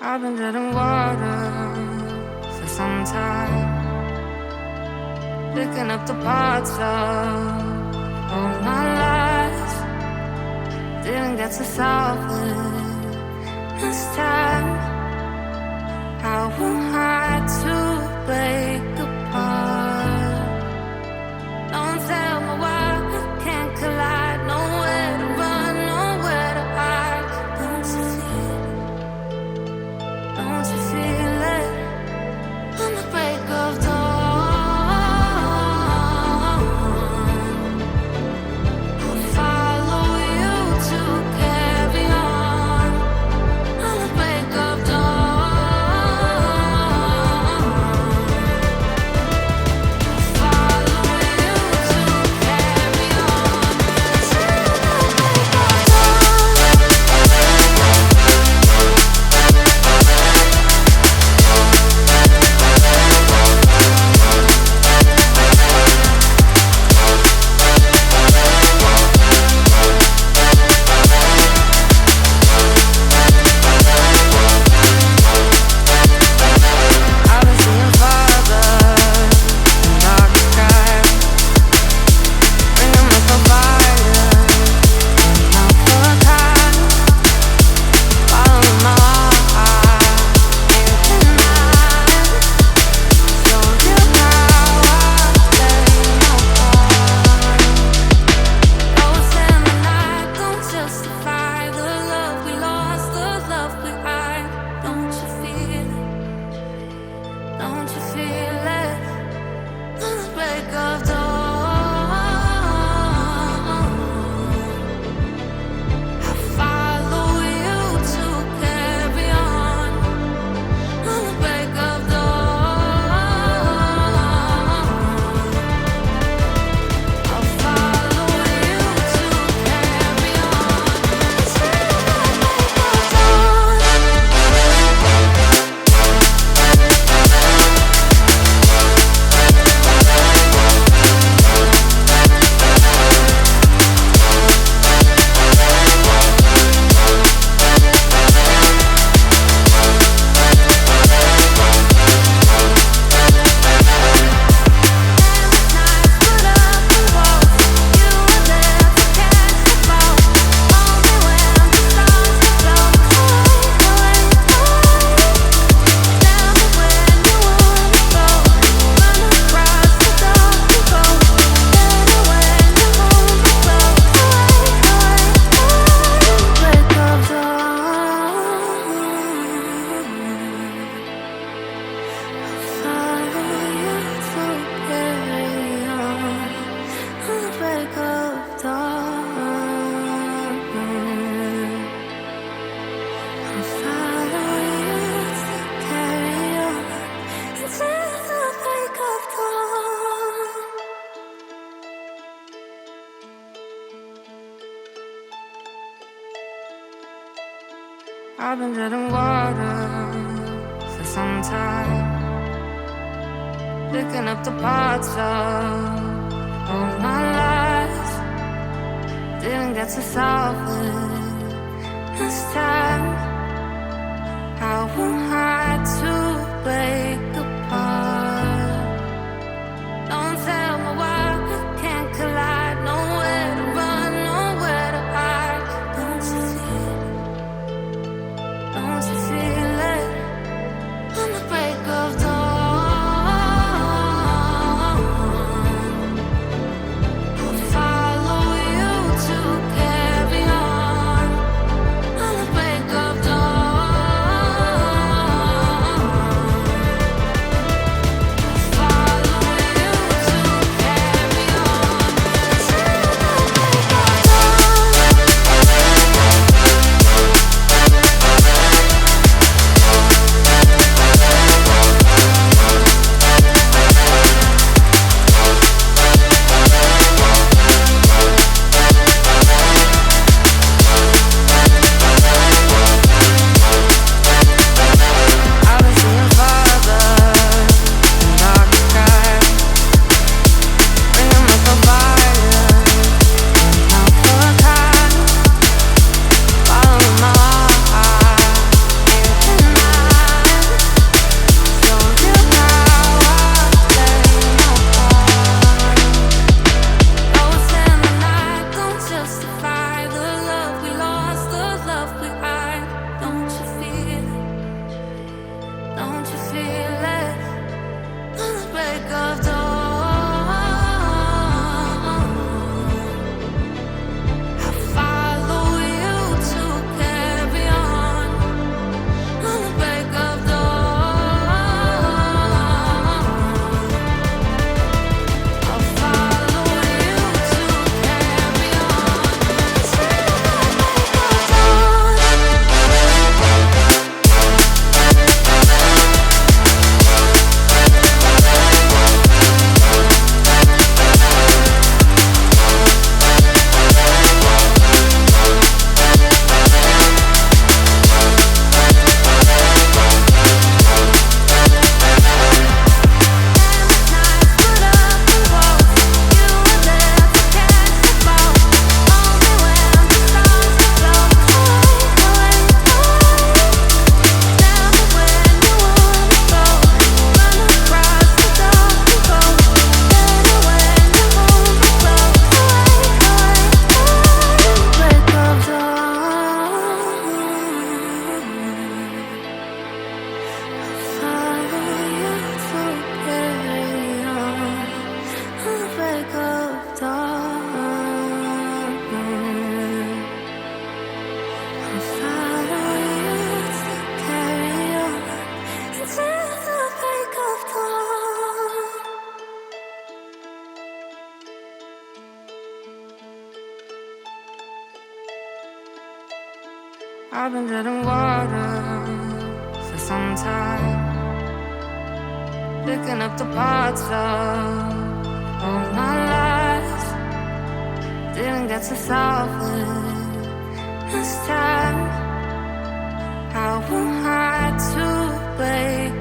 I've been treading water for some time, picking up the parts of all my life. Didn't get to solve it this time. How am I to break apart? Don't tell me why we can't collide. Nowhere to run, nowhere to hide. Don't you feel it? Don't you feel it? On the break of dawn, I'll follow you to carry on. On the break of dawn, I'll follow you to carry on. Till the break of I've been seeing farther in dark skies, bringing up the fire, not for time. Following my heart, can't deny. Show you how I play my part. Ghosts in the night don't justify the love we lost, the love we hide. Don't you feel it? Don't you feel it? On the break of dawn, I follow you to carry on. On the break of dawn, I'll follow you to carry on. Till the break of dawn. I've been treading water for some time, picking up the parts of all my life. Didn't get to solve it this time. How am I to break apart? Don't tell me why we can't collide. Nowhere to run, nowhere to hide. Don't you feel it? Don't you feel it? On the break of dawn, I'll follow you to carry on. On the break of dawn, I've been dead in water for some time, picking up the parts of all my life. Didn't get to solve it this time. How am I to blame?